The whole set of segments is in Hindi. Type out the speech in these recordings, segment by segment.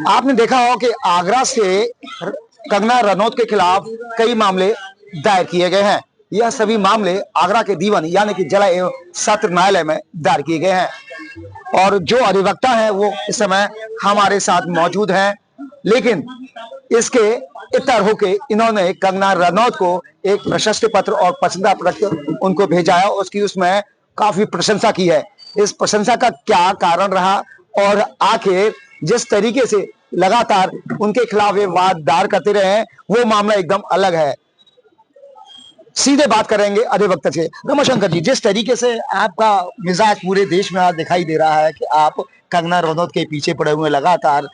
आपने देखा हो कि आगरा से कंगना रनौत के खिलाफ कई मामले दायर किए गए हैं। यह सभी मामले आगरा के दीवान यानी कि जिला एवं सत्र न्यायालय में दायर किए गए हैं और जो अधिवक्ता हैं वो इस समय हमारे साथ मौजूद हैं। लेकिन इसके इतर होके इन्होंने कंगना रनौत को एक प्रशस्ति पत्र और पसंदा पत्र उनको भेजा है, उसकी उसमें काफी प्रशंसा की है। इस प्रशंसा का क्या कारण रहा और आखिर जिस तरीके से लगातार उनके खिलाफ ये वाद दायर करते रहे हैं वो मामला एकदम अलग है। सीधे बात करेंगे अधिवक्ता से। रमाशंकर जी, जिस तरीके से आपका मिजाज पूरे देश में आज दिखाई दे रहा है कि आप कंगना रनौत के पीछे पड़े हुए लगातार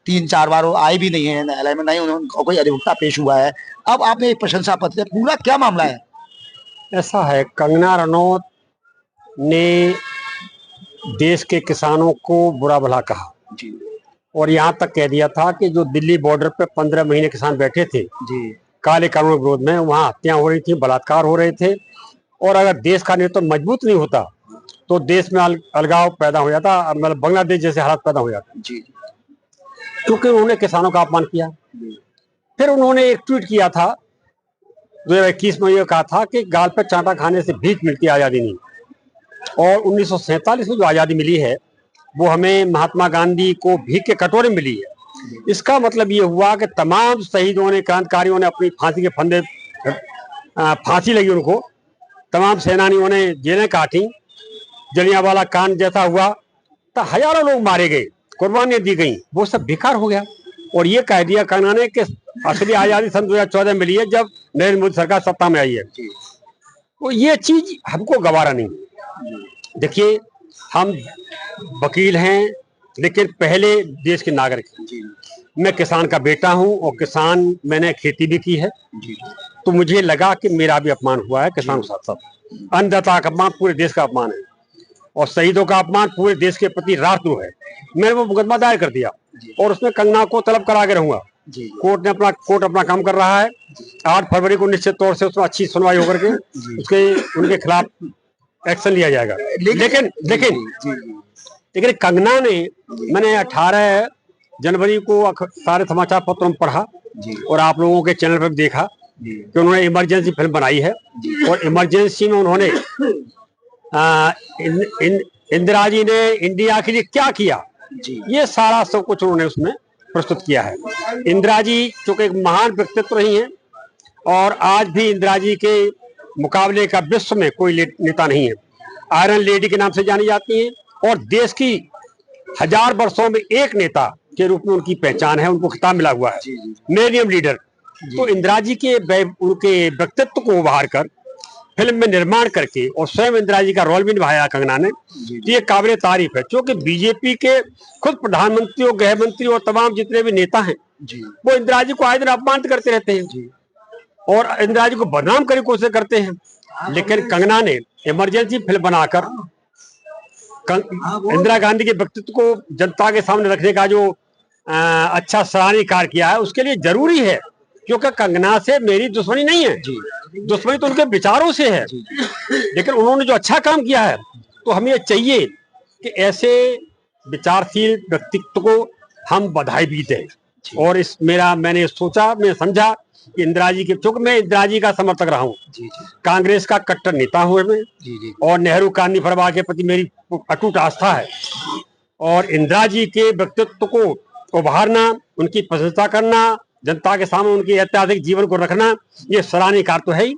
3-4 बार वो आए भी नहीं है न्यायालय में, नहीं उन्होंने कोई अधिवक्ता पेश हुआ है, अब आपने एक प्रशंसा पत्र, पूरा क्या मामला है? ऐसा है, कंगना रनौत ने देश के किसानों को बुरा भला कहा जी, और यहाँ तक कह दिया था कि जो दिल्ली बॉर्डर पे 15 महीने किसान बैठे थे जी, काले कानून के विरोध में, वहाँ हत्याएं हो रही थी, बलात्कार हो रहे थे और अगर देश का नेतृत्व मजबूत नहीं होता तो देश में अलगाव पैदा हो जाता, मतलब बांग्लादेश जैसे हालात पैदा हो जाते जी, क्योंकि उन्होंने किसानों का अपमान किया। फिर उन्होंने एक ट्वीट किया था 2021 में, ये कहा था कि गाल पे चांटा खाने से भीख मिलती आज़ादी नहीं, और 1947 में जो आज़ादी मिली है वो हमें महात्मा गांधी को भीख के कटोरे में मिली है। इसका मतलब ये हुआ कि तमाम शहीदों ने, क्रांतिकारियों ने अपनी फांसी के फंदे, फांसी लगी उनको, तमाम सेनानियों ने जेलें काटी, जलियांवाला कांड जैसा हुआ तो हजारों लोग मारे गए, कुर्बानियां दी गई, वो सब बेकार हो गया। और ये कह दिया कंगना ने कि असली आज़ादी सन 2014 मिली है जब नरेंद्र मोदी सरकार सत्ता में आई है। तो ये चीज हमको गवारा नहीं। देखिए, हम वकील हैं लेकिन पहले देश के नागरिक हैं। मैं किसान का बेटा हूं और किसान, मैंने खेती भी की है, तो मुझे लगा कि मेरा भी अपमान हुआ है किसानों के साथ साथ। अन्नदाता का अपमान पूरे देश का अपमान है और शहीदों का अपमान पूरे देश के प्रति राष्ट्रद्रोह है। मैंने वो मुकदमा दायर कर दिया और उसमें कंगना को तलब करा के रहूंगा। कोर्ट अपना काम कर रहा है। 8 फरवरी को निश्चित तौर से उसमें अच्छी सुनवाई होकर के उनके खिलाफ एक्शन लिया जाएगा। लेकिन कंगना ने, मैंने 18 जनवरी को सारे समाचार पत्रों में पढ़ा और आप लोगों के चैनल पर भी देखा कि उन्होंने इमरजेंसी फिल्म बनाई है और इमरजेंसी में उन्होंने इंदिरा जी ने इंडिया के लिए क्या किया, ये सारा सब कुछ उन्होंने उसमें प्रस्तुत किया है। इंदिरा जी चूंकि एक महान व्यक्तित्व रही हैं और आज भी इंदिरा जी के मुकाबले का विश्व में कोई नेता नहीं है। आयरन लेडी के नाम से जानी जाती हैं और देश की 1000 वर्षों में एक नेता के रूप में उनकी पहचान है, उनको खिताब मिला हुआ है, मिलेनियम लीडर। तो इंदिरा जी के उनके व्यक्तित्व को उभार कर फिल्म में निर्माण करके और स्वयं इंदिरा जी का रोल भी निभाया कंगना ने, तो ये काबिल तारीफ है। क्योंकि बीजेपी के खुद प्रधानमंत्री और गृह मंत्री और तमाम जितने भी नेता हैं वो इंदिरा जी को आए दिन अपमानित करते रहते हैं और इंदिरा जी को बदनाम करने की कोशिश करते हैं। लेकिन कंगना ने इमरजेंसी फिल्म बनाकर इंदिरा गांधी के व्यक्तित्व को जनता के सामने रखने का जो अच्छा सराहनीय कार्य किया है, उसके लिए जरूरी है। क्योंकि कंगना से मेरी दुश्मनी नहीं है, दुश्मनी तो उनके विचारों से है, लेकिन उन्होंने जो अच्छा काम किया है तो हमें चाहिए कि ऐसे विचारशील व्यक्तित्व को हम बधाई भी दें। और मैंने सोचा, मैं समझा कि इंदिरा जी के, चूंकि मैं इंदिरा जी का समर्थक रहा हूँ, कांग्रेस का कट्टर नेता हूँ मैं, और नेहरू गांधी परिवार के प्रति मेरी अटूट आस्था है और इंदिरा जी के व्यक्तित्व को उभारना, उनकी प्रशंसा करना, जनता के सामने उनके ऐतिहासिक जीवन को रखना, ये सराहनीय कार्य तो है ही।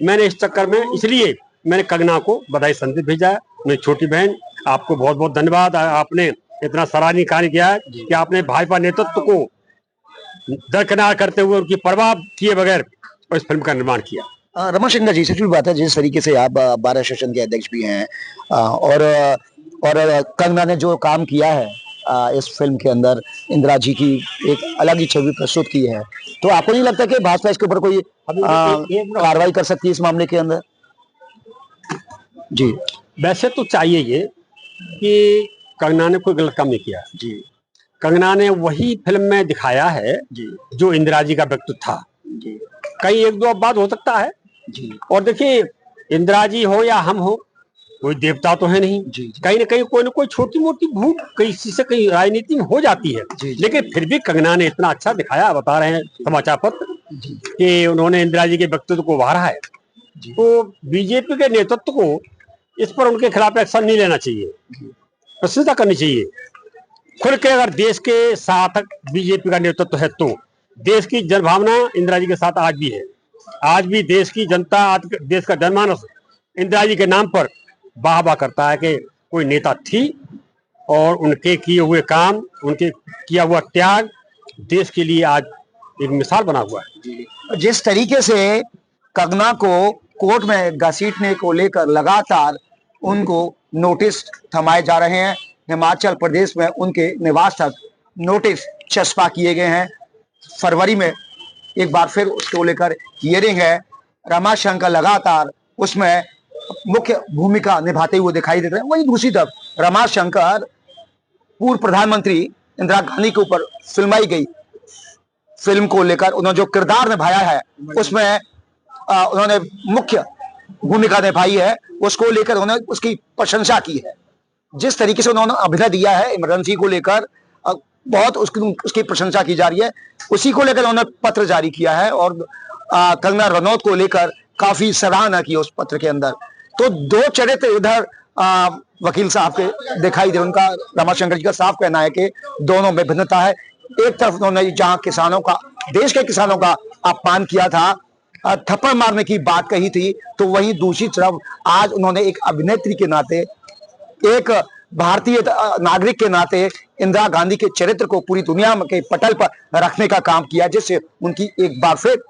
मैंने इस चक्कर में, इसलिए मैंने कंगना को बधाई संदेश भेजा है। मेरी छोटी बहन, आपको बहुत बहुत धन्यवाद, आपने इतना सराहनीय कार्य किया है कि आपने भाजपा नेतृत्व को दरकिनार करते हुए, उनकी परवाह किए बगैर इस फिल्म का निर्माण किया। रमाशंकर जी, सच बात है, जिस तरीके से आप बार सेशन के अध्यक्ष भी हैं और कंगना ने जो काम किया है इस फिल्म के अंदर, इंदिरा जी की एक अलग ही छवि प्रस्तुत की है, तो आपको नहीं लगता कि भाजपा इसके ऊपर कोई कार्रवाई कर सकती है इस मामले के अंदर? जी, वैसे तो चाहिए ये कि कंगना ने कोई गलत काम नहीं किया जी। कंगना ने वही फिल्म में दिखाया है जी जो इंदिरा जी का व्यक्तित्व था जी। कहीं 1-2 बात हो सकता है जी। और देखिए, इंदिरा जी हो या हम हो, कोई देवता तो है नहीं। जी। कहीं ना कोई छोटी मोटी भूल किसी से कहीं राजनीति में हो जाती है। जी। लेकिन फिर भी कंगना ने इतना अच्छा दिखाया, बता रहे हैं समाचार पत्र कि उन्होंने इंदिरा जी के व्यक्तित्व को उभारा है। तो बीजेपी के नेतृत्व को इस पर उनके खिलाफ एक्शन नहीं लेना चाहिए, प्रशंसा करनी चाहिए। खुल के अगर देश के साथ बीजेपी का नेतृत्व है तो देश की जनभावना इंदिरा जी के साथ आज भी है। आज भी देश की जनता, आज देश का जनमानस इंदिरा जी के नाम पर वाह वाह करता है कि कोई नेता थी और उनके किए हुए काम, उनके किया हुआ त्याग देश के लिए आज एक मिसाल बना हुआ है। जिस तरीके से कंगना को कोर्ट में घसीटने को लेकर लगातार उनको नोटिस थमाए जा रहे हैं, हिमाचल प्रदेश में उनके निवास तक नोटिस चस्पा किए गए हैं। फरवरी में एक बार फिर उसको लेकर हियरिंग है। रमाशंकर लगातार उसमें मुख्य भूमिका निभाते हुए दिखाई देते हैं। वहीं दूसरी तरफ रमाशंकर पूर्व प्रधानमंत्री इंदिरा गांधी के ऊपर फिल्माई गई फिल्म को लेकर उन्होंने जो किरदार निभाया है उसमें उन्होंने मुख्य भूमिका निभाई है, उसको लेकर उन्होंने उसकी प्रशंसा की है। जिस तरीके से उन्होंने अभिनय दिया है इमरजेंसी को लेकर, बहुत उसकी प्रशंसा की जा रही है। उसी को लेकर उन्होंने पत्र जारी किया है और कंगना रनौत को लेकर काफी सराहना की उस पत्र के अंदर। तो दो चरित्र इधर वकील साहब के दिखाई दे, उनका रमाशंकर जी का साफ कहना है कि दोनों में भिन्नता है। एक तरफ उन्होंने जहां किसानों का, देश के किसानों का अपमान किया था, थप्पड़ मारने की बात कही थी, तो वहीं दूसरी तरफ आज उन्होंने एक अभिनेत्री के नाते, एक भारतीय नागरिक के नाते इंदिरा गांधी के चरित्र को पूरी दुनिया के पटल पर रखने का काम किया, जिससे उनकी एक बार फिर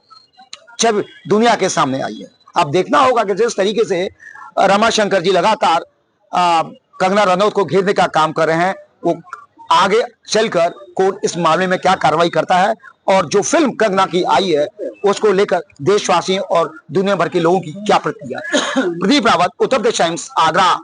छवि दुनिया के सामने आई है। अब देखना होगा कि जिस तरीके से रमाशंकर जी लगातार कंगना रनौत को घेरने का काम कर रहे हैं, वो आगे चलकर कोर्ट इस मामले में क्या कार्रवाई करता है और जो फिल्म कंगना की आई है उसको लेकर देशवासियों और दुनिया भर के लोगों की क्या प्रतिक्रिया है। प्रदीप रावत, उत्तर प्रदेश टाइम्स, आगरा।